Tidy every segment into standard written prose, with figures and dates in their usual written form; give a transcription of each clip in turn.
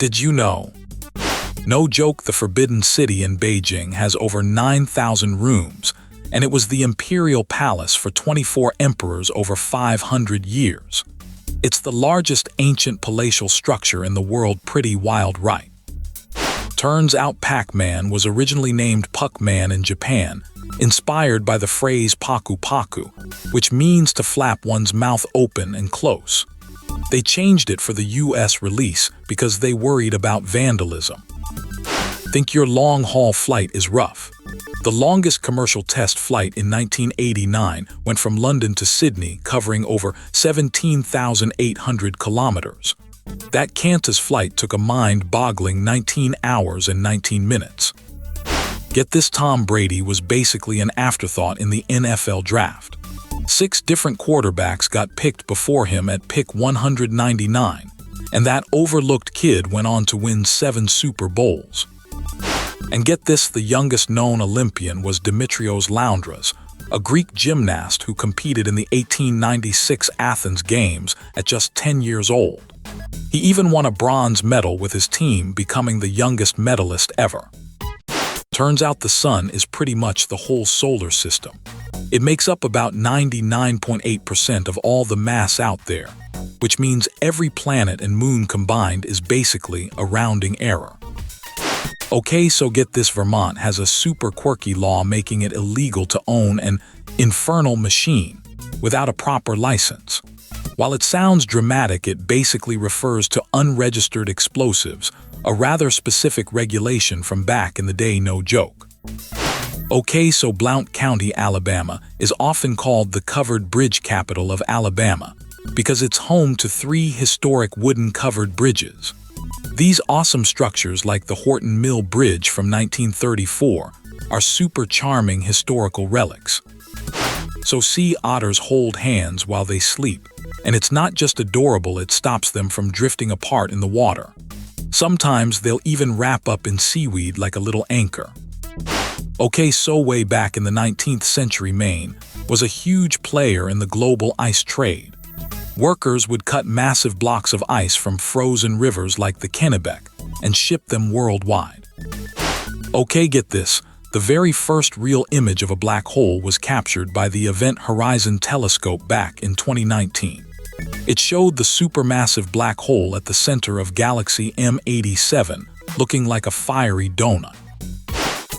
Did you know? No joke, the Forbidden City in Beijing has over 9,000 rooms, and it was the imperial palace for 24 emperors over 500 years. It's the largest ancient palatial structure in the world. Pretty wild, right? Turns out Pac-Man was originally named Puck-Man in Japan, inspired by the phrase paku paku, which means to flap one's mouth open and close. They changed it for the US release because they worried about vandalism. Think your long-haul flight is rough? The longest commercial test flight in 1989 went from London to Sydney, covering over 17,800 kilometers. That Qantas flight took a mind-boggling 19 hours and 19 minutes. Get this, Tom Brady was basically an afterthought in the NFL draft. 6 different quarterbacks got picked before him at pick 199, and that overlooked kid went on to win 7 Super Bowls. And get this, the youngest known Olympian was Dimitrios Laundras, a Greek gymnast who competed in the 1896 Athens Games at just 10 years old. He even won a bronze medal with his team, becoming the youngest medalist ever. Turns out the sun is pretty much the whole solar system. It makes up about 99.8% of all the mass out there, which means every planet and moon combined is basically a rounding error. Okay, so get this, Vermont has a super quirky law making it illegal to own an infernal machine without a proper license. While it sounds dramatic, it basically refers to unregistered explosives, a rather specific regulation from back in the day, no joke. Okay, so Blount County, Alabama is often called the covered bridge capital of Alabama because it's home to 3 historic wooden covered bridges. These awesome structures, like the Horton Mill Bridge from 1934, are super charming historical relics. So sea otters hold hands while they sleep, and it's not just adorable, it stops them from drifting apart in the water. Sometimes they'll even wrap up in seaweed like a little anchor. Okay, so way back in the 19th century, Maine was a huge player in the global ice trade. Workers would cut massive blocks of ice from frozen rivers like the Kennebec and ship them worldwide. Okay, get this, the very first real image of a black hole was captured by the Event Horizon Telescope back in 2019. It showed the supermassive black hole at the center of galaxy M87, looking like a fiery donut.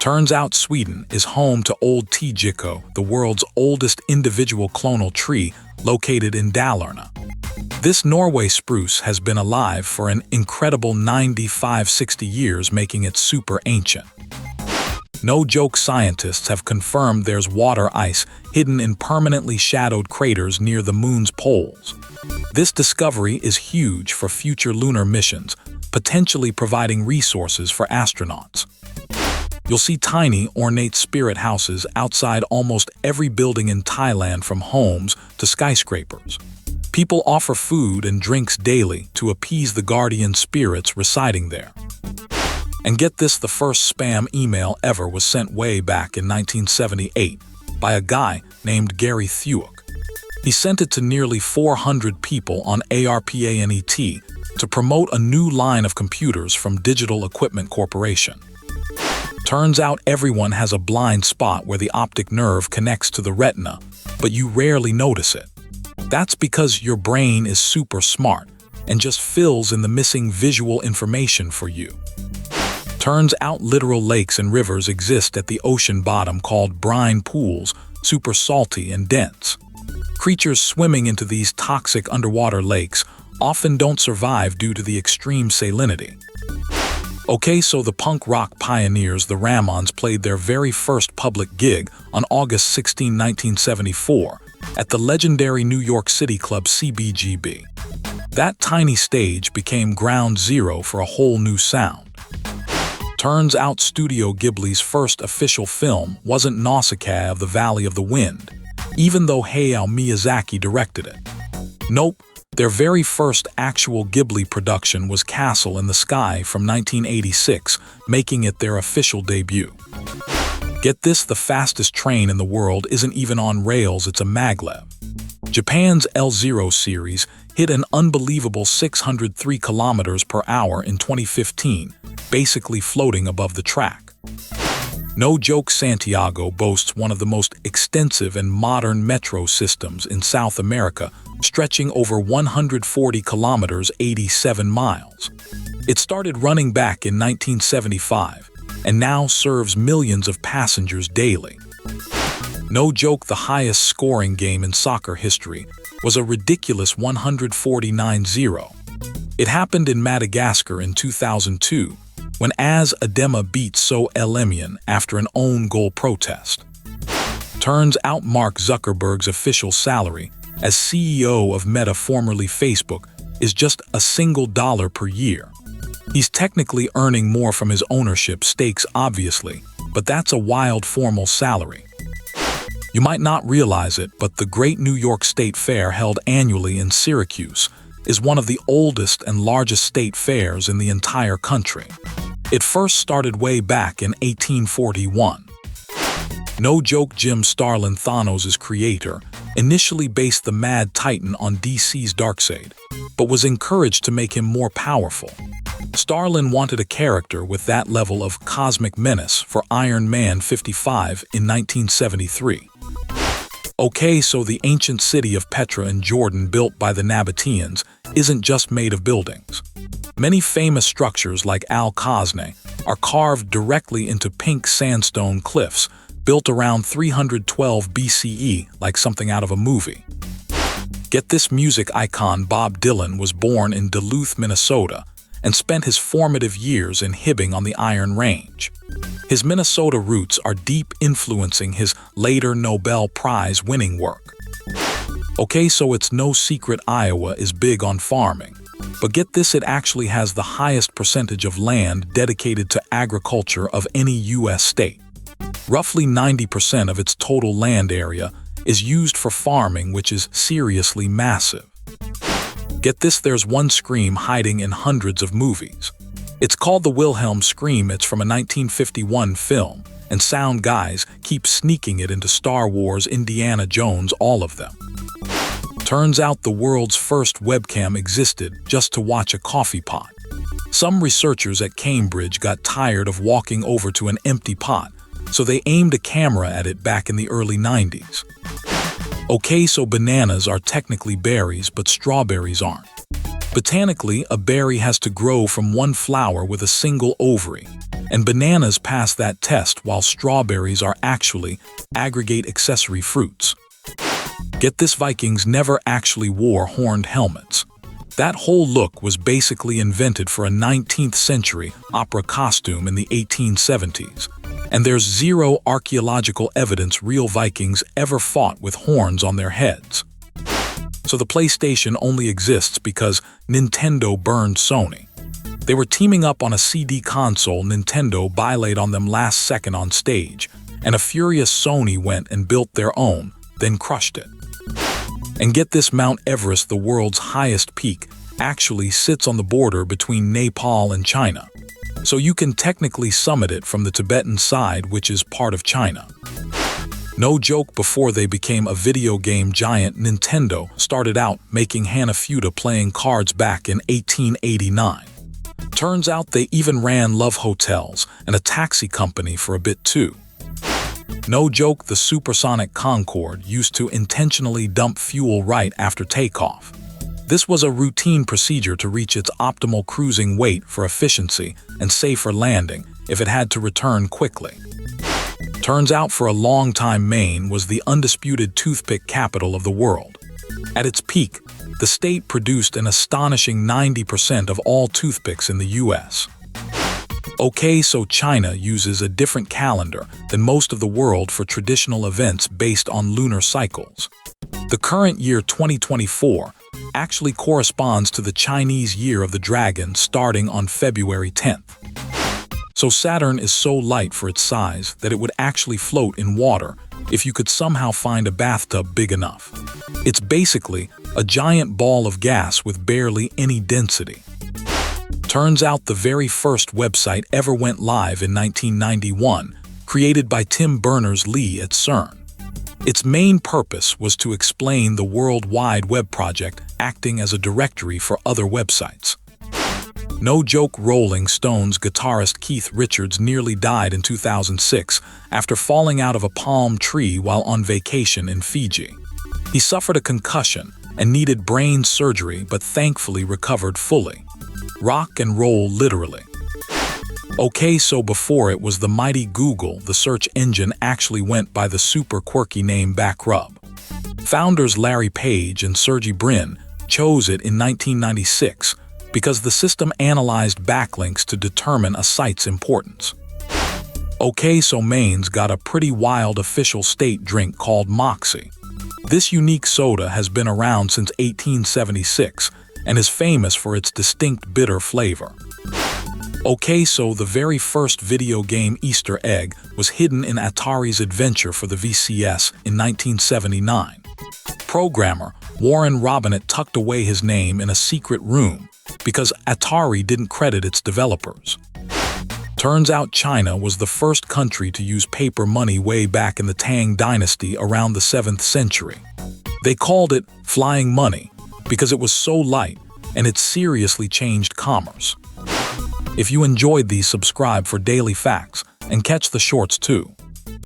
Turns out Sweden is home to Old Tjiko, the world's oldest individual clonal tree, located in Dalarna. This Norway spruce has been alive for an incredible 60 years, making it super ancient. No joke, scientists have confirmed there's water ice hidden in permanently shadowed craters near the moon's poles. This discovery is huge for future lunar missions, potentially providing resources for astronauts. You'll see tiny, ornate spirit houses outside almost every building in Thailand, from homes to skyscrapers. People offer food and drinks daily to appease the guardian spirits residing there. And get this, the first spam email ever was sent way back in 1978 by a guy named Gary Thuok. He sent it to nearly 400 people on ARPANET to promote a new line of computers from Digital Equipment Corporation. Turns out everyone has a blind spot where the optic nerve connects to the retina, but you rarely notice it. That's because your brain is super smart and just fills in the missing visual information for you. Turns out literal lakes and rivers exist at the ocean bottom called brine pools, super salty and dense. Creatures swimming into these toxic underwater lakes often don't survive due to the extreme salinity. Okay, so the punk rock pioneers, the Ramones, played their very first public gig on August 16, 1974, at the legendary New York City club CBGB. That tiny stage became ground zero for a whole new sound. Turns out Studio Ghibli's first official film wasn't Nausicaa of the Valley of the Wind, even though Hayao Miyazaki directed it. Nope. Their very first actual Ghibli production was Castle in the Sky from 1986, making it their official debut. Get this, the fastest train in the world isn't even on rails, it's a maglev. Japan's L0 series hit an unbelievable 603 kilometers per hour in 2015, basically floating above the track. No joke, Santiago boasts one of the most extensive and modern metro systems in South America, stretching over 140 kilometers, 87 miles. It started running back in 1975 and now serves millions of passengers daily. No joke, the highest scoring game in soccer history was a ridiculous 149-0. It happened in Madagascar in 2002 when AS Adema beat So Elemian after an own goal protest. Turns out Mark Zuckerberg's official salary as CEO of Meta, formerly Facebook, is just $1 per year. He's technically earning more from his ownership stakes, obviously, but that's a wild formal salary. You might not realize it, but the Great New York State Fair, held annually in Syracuse, is one of the oldest and largest state fairs in the entire country. It first started way back in 1841. No joke, Jim Starlin, Thanos' creator, initially based the Mad Titan on DC's Darkseid, but was encouraged to make him more powerful. Starlin wanted a character with that level of cosmic menace for Iron Man 55 in 1973. Okay, so the ancient city of Petra in Jordan, built by the Nabateans, isn't just made of buildings. Many famous structures like Al-Khazneh are carved directly into pink sandstone cliffs built around 312 BCE, like something out of a movie. Get this, music icon Bob Dylan was born in Duluth, Minnesota, and spent his formative years in Hibbing on the Iron Range. His Minnesota roots are deep, influencing his later Nobel Prize-winning work. Okay, so it's no secret Iowa is big on farming. But get this, it actually has the highest percentage of land dedicated to agriculture of any U.S. state. Roughly 90% of its total land area is used for farming, which is seriously massive. Get this, there's one scream hiding in hundreds of movies. It's called the Wilhelm scream. It's from a 1951 film, and sound guys keep sneaking it into Star Wars, Indiana Jones, all of them. Turns out the world's first webcam existed just to watch a coffee pot. Some researchers at Cambridge got tired of walking over to an empty pot, so they aimed a camera at it back in the early 90s. Okay, so bananas are technically berries, but strawberries aren't. Botanically, a berry has to grow from one flower with a single ovary, and bananas pass that test, while strawberries are actually aggregate accessory fruits. Get this, Vikings never actually wore horned helmets. That whole look was basically invented for a 19th century opera costume in the 1870s, and there's zero archaeological evidence real Vikings ever fought with horns on their heads. So the PlayStation only exists because Nintendo burned Sony. They were teaming up on a CD console. Nintendo bailaid on them last second on stage, and a furious Sony went and built their own, then crushed it. And get this, Mount Everest, the world's highest peak, actually sits on the border between Nepal and China. So you can technically summit it from the Tibetan side, which is part of China. No joke, before they became a video game giant, Nintendo started out making Hanafuda playing cards back in 1889. Turns out they even ran love hotels and a taxi company for a bit too. No joke, the supersonic Concorde used to intentionally dump fuel right after takeoff. This was a routine procedure to reach its optimal cruising weight for efficiency and safer landing if it had to return quickly. Turns out for a long time Maine was the undisputed toothpick capital of the world. At its peak, the state produced an astonishing 90% of all toothpicks in the US. Okay, so China uses a different calendar than most of the world for traditional events based on lunar cycles. The current year 2024 actually corresponds to the Chinese Year of the Dragon, starting on February 10th. So Saturn is so light for its size that it would actually float in water if you could somehow find a bathtub big enough. It's basically a giant ball of gas with barely any density. Turns out the very first website ever went live in 1991, created by Tim Berners-Lee at CERN. Its main purpose was to explain the World Wide Web project, acting as a directory for other websites. No joke, Rolling Stones guitarist Keith Richards nearly died in 2006 after falling out of a palm tree while on vacation in Fiji. He suffered a concussion and needed brain surgery but thankfully recovered fully. Rock and roll, literally. Okay, so before it was the mighty Google, the search engine actually went by the super quirky name Backrub. Founders Larry Page and Sergey Brin chose it in 1996 because the system analyzed backlinks to determine a site's importance. Okay, so Maine's got a pretty wild official state drink called Moxie. This unique soda has been around since 1876 and is famous for its distinct bitter flavor. Okay, so the very first video game Easter egg was hidden in Atari's Adventure for the VCS in 1979. Programmer Warren Robinett tucked away his name in a secret room because Atari didn't credit its developers. Turns out China was the first country to use paper money way back in the Tang Dynasty around the 7th century. They called it flying money because it was so light and it seriously changed commerce. If you enjoyed these, subscribe for daily facts and catch the shorts too.